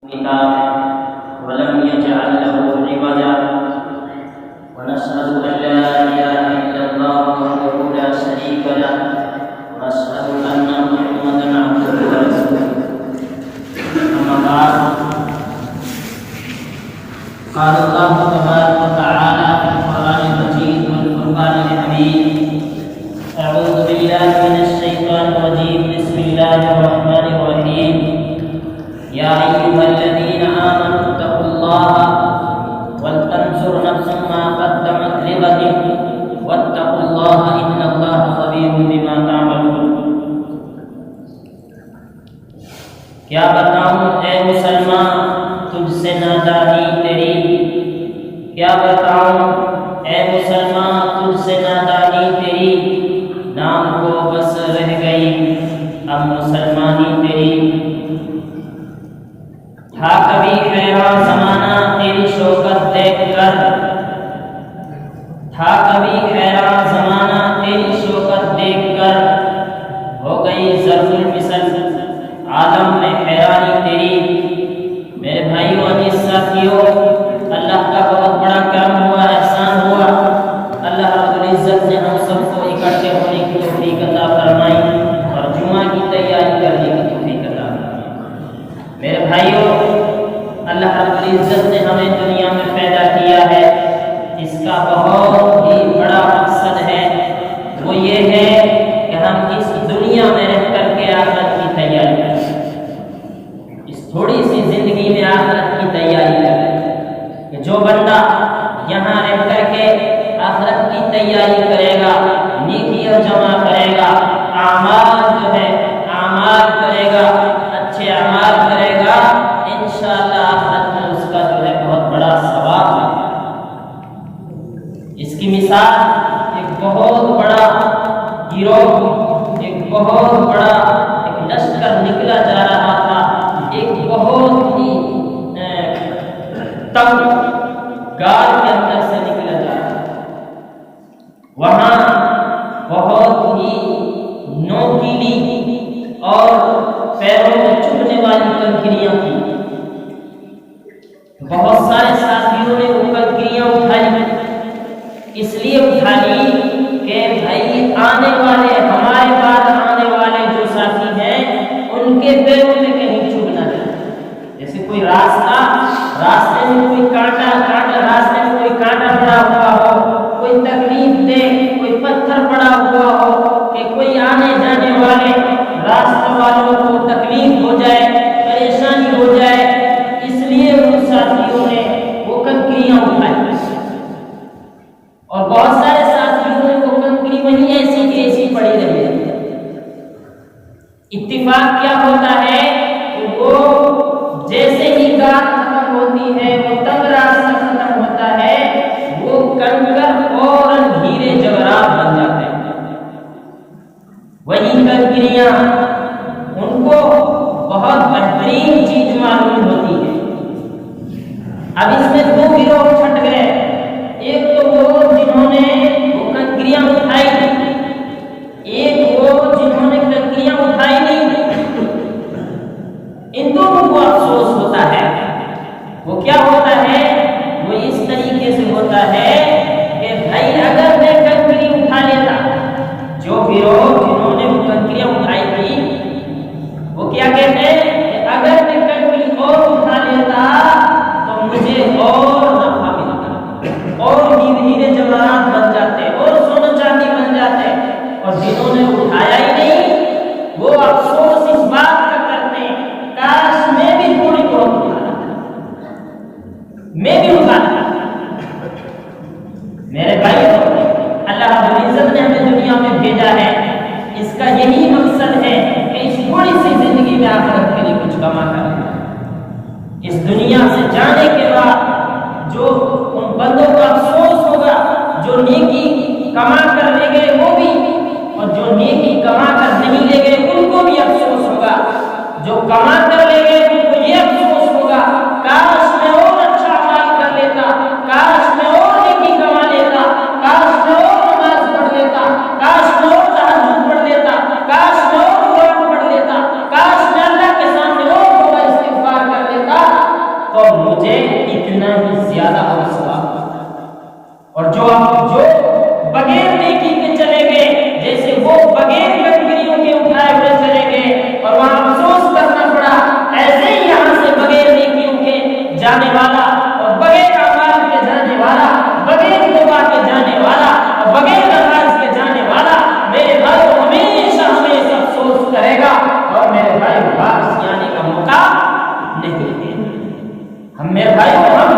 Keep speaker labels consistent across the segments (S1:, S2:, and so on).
S1: كتاب ولم يجعل له عوجا ونشهد أن لا إله إلا الله وحده لا شريك له ونشهد أن محمدا عبده ورسوله أما بعد قال الله تبارك وتعالى في القرآن المجيد والفرقان الحميد أعوذ بالله من الشيطان الرجيم بسم الله الرحمن الرحيم يا أيها الذين آمنوا اتقوا الله ولتنظر نفس ما قدمت لغد واتقوا الله إن الله خبير بما تعملون. کیا بتاؤں اے مسلمان تجھ سے نادانی تیری، کیا بتاؤں اے مسلمان تجھ سے نادانی تیری، نام کو بس رہ گئی اب مسلمانی تیری. تھا کبھی حیران زمانہ تیری شوکت دیکھ کر، تھا کبھی حیران زمانہ تیری شوکت دیکھ کر، ہو گئی ضرب المثل عالم میں حیرانی تیری. میرے بھائیوں اور ساتھیوں، اللہ کا بہت بڑا کرم ہوا، احسان ہوا. اللہ رب العزت نے ہم سب کو اکٹھے ہونے کی توفیق عطا فرمائی اور جمعہ کی تیاری کرنے کی توفیق عطا فرمائی. میرے بھائیوں، اللہ رب العزت نے ہمیں دنیا میں پیدا کیا ہے، اس کا بہت ہی بڑا مقصد ہے. وہ یہ ہے کہ ہم اس دنیا میں رہ کر کے آخرت کی تیاری کریں، اس تھوڑی سی زندگی میں آخرت کی تیاری کریں. کہ جو بندہ یہاں رہ کر کے آخرت کی تیاری کرے گا، نیکیاں جمع کرے گا، اعمال جو ہے اعمال کرے گا، اچھے اعمال کرے گا، انشاءاللہ آخرت میں اس کا جو ہے بہت بڑا ثواب ہے. اس کی مثال ایک بہت بڑا گروہ، ایک بہت بڑا ایک لشکر نکلا جا رہا تھا، ایک بہت ہی تنگ غار کے اندر سے نکلا جا رہا تھا. وہاں بہت ہی نوکیلی اور پیروں میں چبھنے والی کنکریاں تھیں. بہت سارے ساتھیوں نے وہ کنکریاں اٹھائی، اس لیے اٹھائی کہ بھائی آنے والے ہمارے بعد آنے والے جو ساتھی ہیں ان کے پیروں میں کہیں چبھ نہ جائے. جیسے کوئی راستے میں کوئی راستے میں کوئی کانٹا پڑا ہوا ہو، کوئی تکلیف دے، کوئی پتھر پڑا ہوا ہو کہ کوئی آنے جانے والے راستہ والوں کو تکلیف ہو جائے، پریشانی ہو جائے، اس لیے ان ساتھیوں نے وہ کنکریاں اٹھائی. اور بہت سارے ساتھیوں نے وہ کنکری وہیں ایسی کی ایسی پڑی رہی. اتفاق کیا ہوتا ہے کہ وہ جیسے ہی گار ختم ہوتی ہے، وہ تنگ راستہ ختم ہوتا ہے، وہ کنکر فوراً ہیرے جواہرات بن جاتے ہیں. وہی کنکریاں ان کو بہت بہترین چیز معلوم ہوتی ہے. اب اس میں دو گروہ چھٹ گئے. ایک تو وہ جنہوں نے وہ کنکریاں اٹھائی، ایک وہ جنہوں نے کنکریاں اٹھائی نہیں. ان دونوں کو افسوس ہوتا ہے. وہ کیا ہوتا ہے؟ وہ اس طریقے سے ہوتا ہے کہ بھائی اگر میں کنکری اٹھا لیتا، جو گروہ جنہوں نے وہ کنکریاں اٹھائی تھی وہ کیا کہتے ہیں کہ اگر میں کنکری اور اٹھا لیتا تو مجھے اور نفع ملتا، اور ہیرے جواہرات بن جاتے، اور سونا چاندی بن جاتے. اور جنہوں نے اٹھایا ہی نہیں وہ افسوس اس بات کا کرتے ہیں کاش میں بھی تھوڑی بہت اٹھاتا، میں بھی اٹھاتا. میرے بھائی، اللہ رب العزت نے ہمیں دنیا میں بھیجا ہے، اس کا یہی مقصد ہے کہ اس تھوڑی سی زندگی میں آخرت کے لیے کچھ کما کریں. اس دنیا سے جانے کے بعد جو ان بندوں کو افسوس ہوگا جو نیکی کما کر لے گئے وہ بھی، اور جو نیکی کما کر نہیں لے گئے ان کو بھی افسوس ہوگا. جو کما کر لے گئے ان کو یہ افسوس ہوگا کاش میں اور اچھا عمل کر لیتا، کاش میں اور نیکی کما لیتا، کاش میں اور نماز پڑھ لیتا، کاش میں اور تہجد پڑھ لیتا، کاش میں اور قرآن پڑھ لیتا، کاش میں اللہ کے سامنے اور توبہ تو مجھے اتنا ہی زیادہ اور ثواب، اور جو بغیر نیکی کے چلے گئے، جیسے وہ بغیر لکڑیوں کے اٹھائے ہوئے چلے گئے اور وہاں افسوس کرنا پڑا، ایسے ہی یہاں سے بغیر نیکیوں کے جانے والا اور بغیر اعمال کے جانے والا، بغیر توبہ کے جانے والا اور بغیر نماز کے جانے والا میرے بھائی ہمیشہ ہمیشہ افسوس کرے گا، اور میرے بھائی واپس آنے کا موقع نہیں دے گا۔ ہم میرے بھائی ہم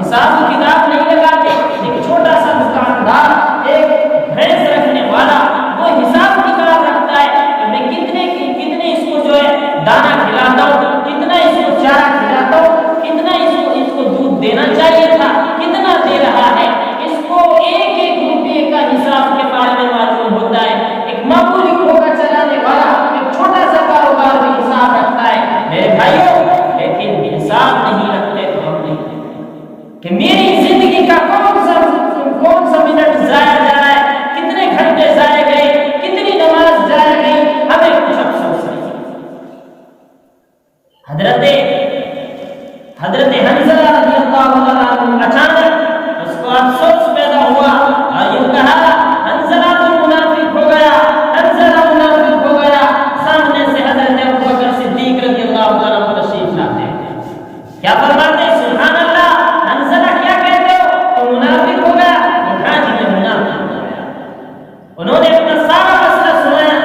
S1: حساب کتاب نہیں لگاتے، ایک چھوٹا سا دکاندار، ایک بھینس رکھنے والا، وہ حساب کتاب رکھتا ہے کہ میں کتنے اس کو جو ہے دانا کھلاتا ہوں، کتنا اس کو چارہ کھلاتا ہوں، کتنا اس کو دودھ دینا چاہیے تھا، کتنا دے رہا ہے، اس کو ایک روپے کا حساب کے بارے میں معلوم ہوتا ہے۔ ایک معمولی ٹھوکا چلانے والا ایک چھوٹا سا کاروبار بھی حساب رکھتا ہے میرے بھائیوں، لیکن حساب نہیں رکھتے تو ہم نہیں کہ میری زندگی کا کون سا منٹ ضائع جا رہا ہے، کتنے گھنٹے ضائع گئے، کتنی نماز ضائع گئی، ہمیں کچھ افسوس نہیں۔ حضرت حنظلہ رضی اللہ عنہ اچانک اس کو افسوس پیدا ہوا اور یوں کہا حنظلہ تو منافق ہو گیا، حنظلہ منافق ہو گیا۔ سامنے سے حضرت ابوبکر صدیق رضی اللہ عنہ تشریف لاتے ہیں، کیا فرماتے ہیں؟ سبحان اللہ، حنظلہ کیا کہتے ہو، تو منافق ہو گیا؟ ہاں جی میں منافق ہو گیا۔ انہوں نے اپنا سارا مسئلہ سنایا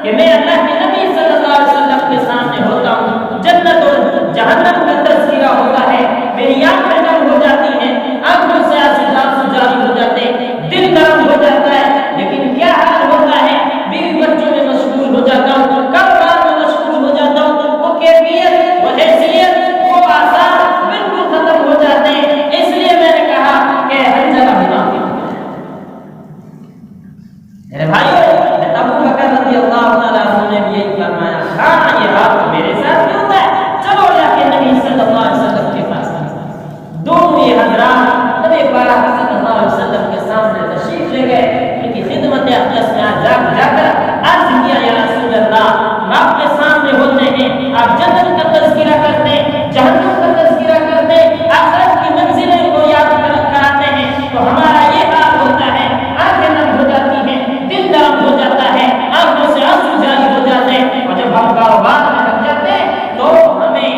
S1: کہ میں اللہ کے نبی صلی اللہ علیہ وسلم کے سامنے ہوتا ہوں، جنت اور جہنم کا تذکرہ ہوتا ہے، میری آنکھیں نم ہو جاتی ہیں، آنکھوں سے آنسو جاری ہو جاتے ہیں، دل نرم ہو جاتا ہے، لیکن کیا حال ہوتا ہے؟ بیوی بچوں میں مشغول ہو جاتا ہوں، کاروبار میں مشغول ہو جاتا ہوں، وہ کیفیت، وہ حیثیت، وہ آثار بالکل ختم ہو جاتے ہیں۔ اس لیے میں نے کہا کہ حنظلہ منافق ہے۔ میرے بھائیو، ابوبکر رضی اللہ تعالیٰ عنہ نے بھی یہی فرمایا، ہاں یہ بات میرے ساتھ بھی ہوتا ہے، چلو جا کے نبی صلی اللہ علیہ وسلم کے پاس۔ دونوں یہ حضرات نبی پاک صلی اللہ علیہ وسلم کے سامنے تشریف لے گئے، ان کی خدمت اقدس میں جا کر عرض کیا، یا رسول اللہ، ہم آپ کے سامنے ہوتے ہیں، آپ جنت کا تذکرہ کرتے ہیں، جہنم کا تذکرہ کرتے ہیں، آخرت کی منزلیں کو یاد کراتے ہیں، تو ہمارا یہ حال ہوتا ہے، آنکھیں نم ہو جاتی ہیں، دل نرم ہو جاتا ہے، آنکھوں سے آنسو جاری ہو جاتے ہیں، اور جب ہم کاروبار میں لگ جاتے ہیں تو ہمیں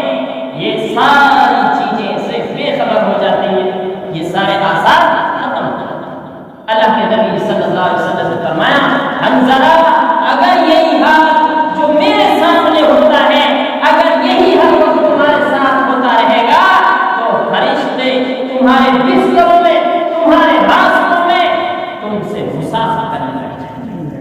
S1: یہ ساری چیزیں سے بے خبر ہو جاتی ہیں، یہ سارے آثار ختم ہو جاتے ہیں۔ اللہ کے نبی صلی اللہ علیہ وسلم نے فرمایا، حنظلہ اگر یہی حال جو میرے سامنے ہوتا ہے، اگر یہی ہر وقت تمہارے ساتھ ہوتا رہے گا تو فرشتے تمہارے بستروں میں، تمہارے راستوں میں تم سے مسافہ کرنے لگ جائیں گے۔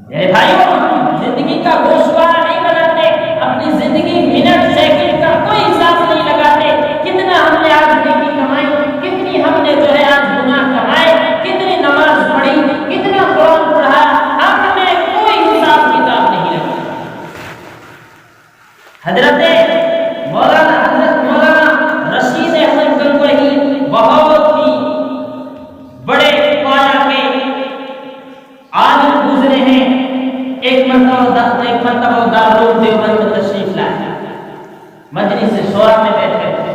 S1: میرے بھائیوں، زندگی کا گوشوارہ نہیں بناتے، اپنی زندگی منٹ سیکنڈ کا کوئی حساب نہیں لگاتے، کتنا ہم نے آج نیکی کمائی، کتنی ہم نے جو ہے آج گناہ کمائے، کتنی نماز پڑھی، کتنا قرآن پڑھا، ہم نے کوئی حساب کتاب نہیں لگایا۔ حضرت مولانا رشید احمد گنگوہی بہت ہی بڑے پایا کے عالم گزرے ہیں، ایک مرتبہ دارالعلوم دیوبند میں تشریف لائے، مجلس شورا میں بیٹھے تھے،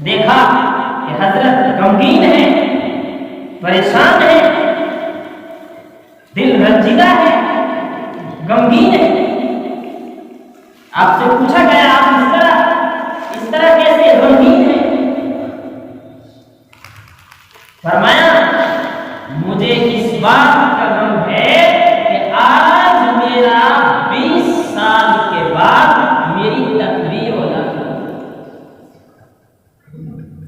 S1: دیکھا کہ حضرت غمگین ہیں، پریشان ہیں، دل رنجیدہ ہے، غمگین ہے۔ آپ سے پوچھا گیا، آپ اس طرح کیسے غمگین ہیں؟ فرمایا، مجھے اس بات کا غم ہے کہ آج میرا 20 سال کے بعد میری تقریر ہو جاتی ہے۔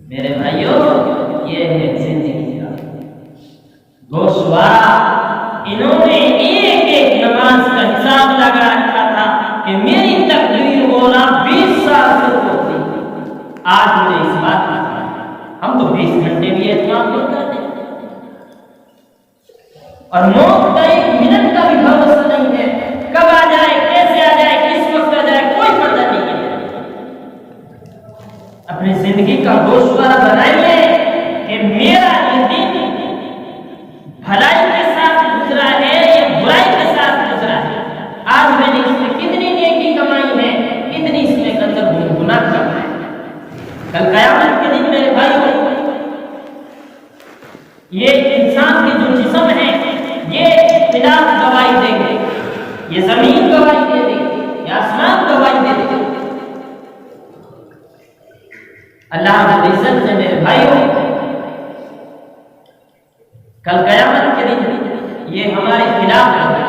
S1: میرے بھائیوں، یہ ہے زندگی کا گوشوارہ۔ انہوں نے ایک نماز کا حساب لگا رکھا تھا کہ میری تقریر ہونا 20 سال سے ہوتی، آج مجھے اس بات کا ہم تو 20 گھنٹے بھی اہتمام نہیں کرتے، اور موت کا 1 منٹ کا بھی بھروسہ نہیں ہے، کب آ جائے، کیسے آ جائے، کس وقت آ جائے، کوئی پتہ نہیں ہے۔ اپنی زندگی کا گوشوارہ بنائیے کہ میرا یہ دن بھلائی کے ساتھ گزرا ہے یا برائی کے ساتھ گزرا ہے، آج میں نے اس میں کتنی نیکی کمائی ہے، کتنی اس میں اندر لیکن گناہ کر رہے ہیں۔ کل قیامت کے دن میرے بھائیوں یہ انسان کے جو جسم ہے یہ خلاف گواہی دیں گے، یہ زمین گواہی دے دے گی، یہ آسمان گواہی دے دے گا۔ اللہ رب العزت نے میرے بھائیوں کل قیامت کے دن یہ ہمارے خلاف ہوگا،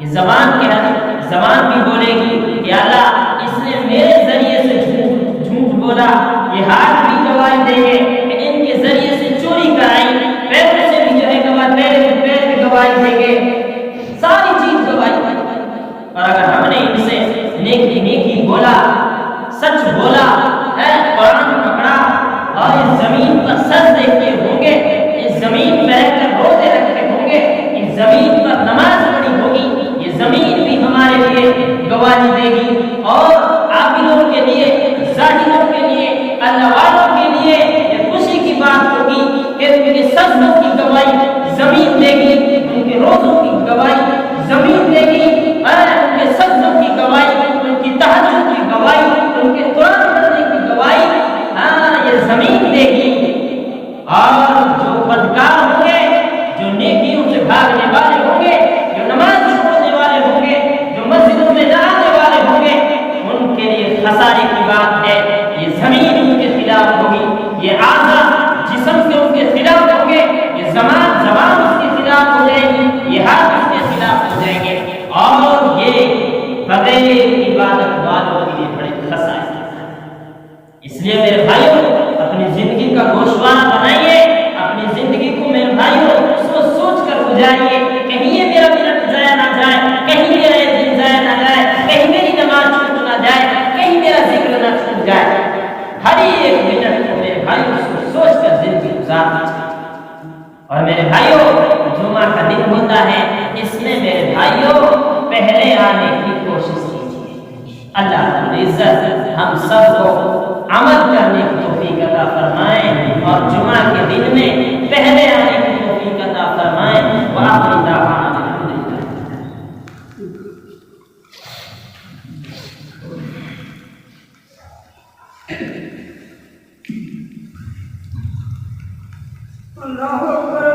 S1: یہ زبان بھی بولے گی کہ اللہ اس نے میرے ذریعے سے جھوٹ بولا، یہ ہاتھ بھی گواہی دیں گے کہ ان کے ذریعے سے چوری کرائی، پیروں سے بھی جو ہے پیر بھی گواہی دیں گے، ساری چیز گواہی دیں گے۔ اور اگر ہم نے ان سے نیکی بولا، سچ بولا ہے، قرآن پکڑا اور اس زمین پر سجدے کیے ہوں گے، اس زمین پہ رہ کر روزے رکھے ہوں گے، اس زمین پر نماز پڑھی ہوگی، یہ زمین بھی ہمارے لیے گواہی دے گی۔ اور عابدوں کے لیے، زاہدوں کے لیے، اللہ والوں کے لیے یہ خوشی کی بات ہوگی کہ ان کے سجدوں کی گواہی زمین دے گی، ان کے روزوں کی گواہی زمین دے گی، ان کے سجدوں کی گواہی، ان کی تہجد کی گواہی، ان کے قرآن پڑھنے کی گواہی یہ زمین دے گی۔ اور جو بدکار ہوں گے، جو نیکیوں سے بھاگنے والے ہوں گے، جو نماز چھوڑنے والے ہوں گے، جو مسجدوں میں نہ آنے والے ہوں گے، ان کے لیے خسارے کی بات ہے۔ یہ زمین ان کے خلاف ہوگی، یہ اعضاء جسم سے ان کے خلاف ہوں گے، یہ زبان اس کے خلاف ہو جائے گی، یہ ہاتھ اس کے خلاف ہو جائیں گے، اور یہ بغیر عبادت والوں کے لیے بڑے خسارے۔ اس لیے میرے بھائیوں اپنی زندگی کا گوشوارہ بنائیے، اپنی زندگی کو میرے بھائیوں سوچ کر گزاریے، کہیں یہ میرا منٹ ضائع نہ جائے، کہیں میرا یہ دن ضائع نہ جائے، کہیں میری نماز چھوٹ نہ جائے، کہیں میرا ذکر نہ چھوٹ جائے۔ ہر ایک منٹ کو میرے بھائیوں سوچ کر زندگی گزارنا چاہیے۔ اور میرے بھائیوں جمعہ کا دن ہوتا ہے، اس میں میرے بھائیوں پہلے آنے کی کوشش کیجیے۔ اللہ رب العزت ہم سب کو عمل کرنے کی توفیق عطا فرمائیں اور جمعہ کے دن میں پہلے آنے کی توفیق عطا فرمائیں۔ وآخر دعوانا الحمدللہ۔
S2: اللہ اکبر،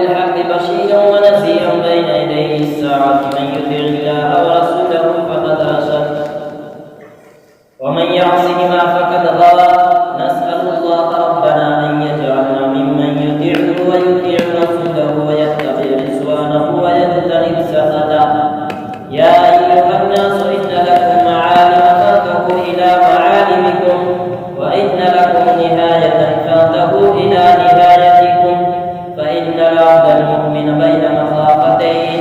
S1: بالحق بشيرا ونذيرا بين يدي الساعة من يطع الله ورسوله فقد رشد ومن يعصهما فقد غوى نسأل الله ربنا أن يجعلنا ممن يطيعه ويطيع رسوله ويتقي رضوانه ويجتنب سخطه. يا أيها الناس إن لكم معالم فانتهوا إلى معالمكم وإن لكم نهاية فانتهوا إلى نهايتكم. فإن العبد المؤمن بين مخافتين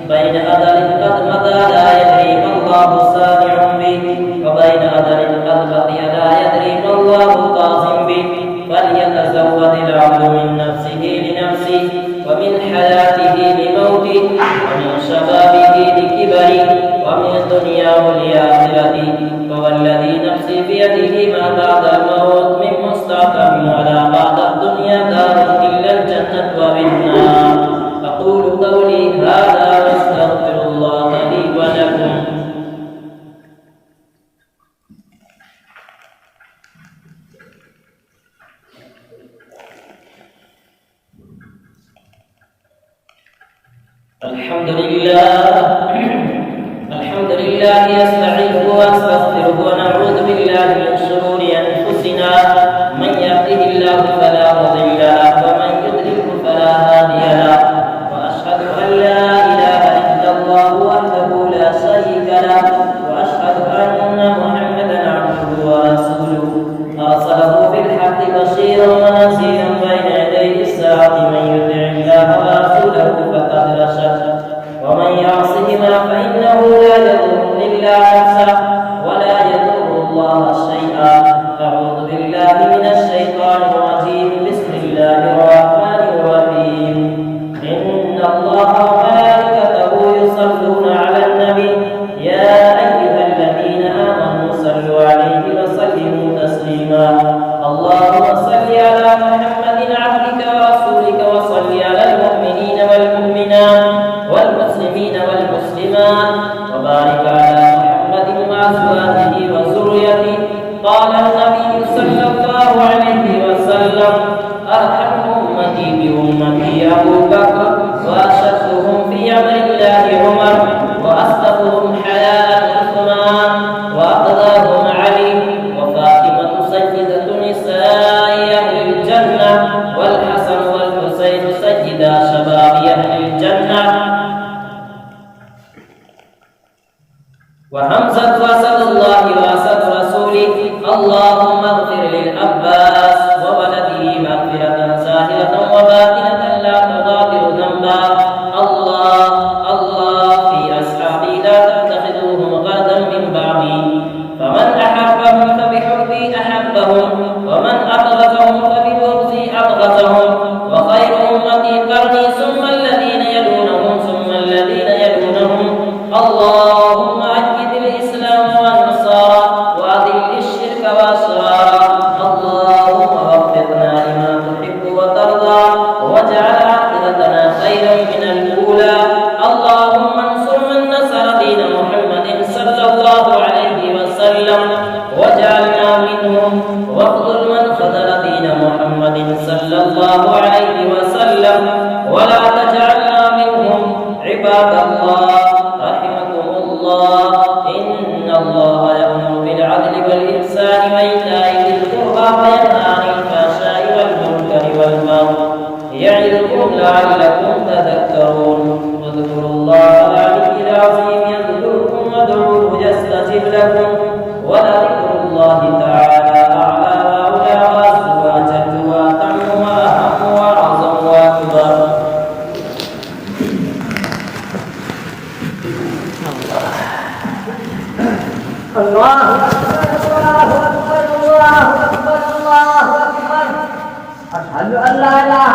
S1: بين أدل قد مضى لا يدري ما الله صانع به وبين أدل قد بقي لا يدري ما الله قاسم به. فليتزود العبد من نفسه لنفسه ومن حياته لموته ومن شبابه لكبره ومن دنياه لآخرته. فوالذي نفسي بيده ما بعد الموت من مستقم ولا بعد الدنيا دار إلا الجنة والنار. أقول قولي هذا واستغفر الله لي ولكم. الحمد لله يستعينه واستغفره ونعوذ بالله من شرور انفسنا. من يهده الله فلا مضل له ومن يضلل فلا هادي له. واشهد ان لا اله الا الله وحده لا شريك له واشهد ان محمدا عبده ورسوله ارسله بالحق بشيرا ونذيرا بين يدي الساعه. من يطع الله ورسوله فقد رشد ومن يعصهما فإنه لا يضر إلا نفسه ولا يضر الله شيئا. أعوذ بالله من الشيطان الرجيم. بسم الله الرحمن الرحيم. إن الله وملائكته يصلون على النبي يا أيها الذين آمنوا صلوا عليه وسلموا تسليما. اللهم صل على محمد عبدك ورسولك وصل على المؤمنين والمؤمنات والمسلمين والمسلمات وبارك على محمد وأزواجه وذريته. قال النبي صلى الله عليه وسلم أرحم أمتي بأمتي أبو بكر وأشدهم في أمر الله عمر وأصدقهم حياء عثمان وأقضاهم علي وفاطمة سيدة نساء أهل الجنة والحسن والحسين سيدا شباب أهل الجنة وحمزة وأسد الله وأسد رسوله. اللهم اغفر للعباس وولده مغفرة ظاهرة وباطنة لا تغادر ذنبا. الله في أصحابي لا تتخذوهم غردا من بعدي. فمن أحبهم فبحبي أحبهم ومن أبغضهم فببغضي أبغضهم. وخير أمتي قرني ثم الذين يلونهم ثم الذين يلونهم. اللهم أجد الإسلام والنصارى وأذل الشرك والأشرار. اللهم وفقنا لما تحب وترضى واجعل عاقبتنا خيرا من الأولى. اللهم انصر من نصر دين محمد صلى الله عليه وسلم واجعلنا منهم واخذل من خذل دين محمد صلى الله عليه وسلم ولا تجعلنا منهم. عباد الله رحمكم الله. إن الله يأمر بالعدل والإحسان وإيتاء ذي القربى وينهى عن الفحشاء والمنكر والبغي يعظكم لعلكم تذكرون. واذكروا الله العلي العظيم يذكركم وادعوه يستجب لكم ولذكر الله تعالى أعلى وأولى وأعز وأجل وأتم وأهم وأعظم وأكبر.
S2: الله أكبر الله أكبر الله أكبر الله أكبر. أشهد أن لا إله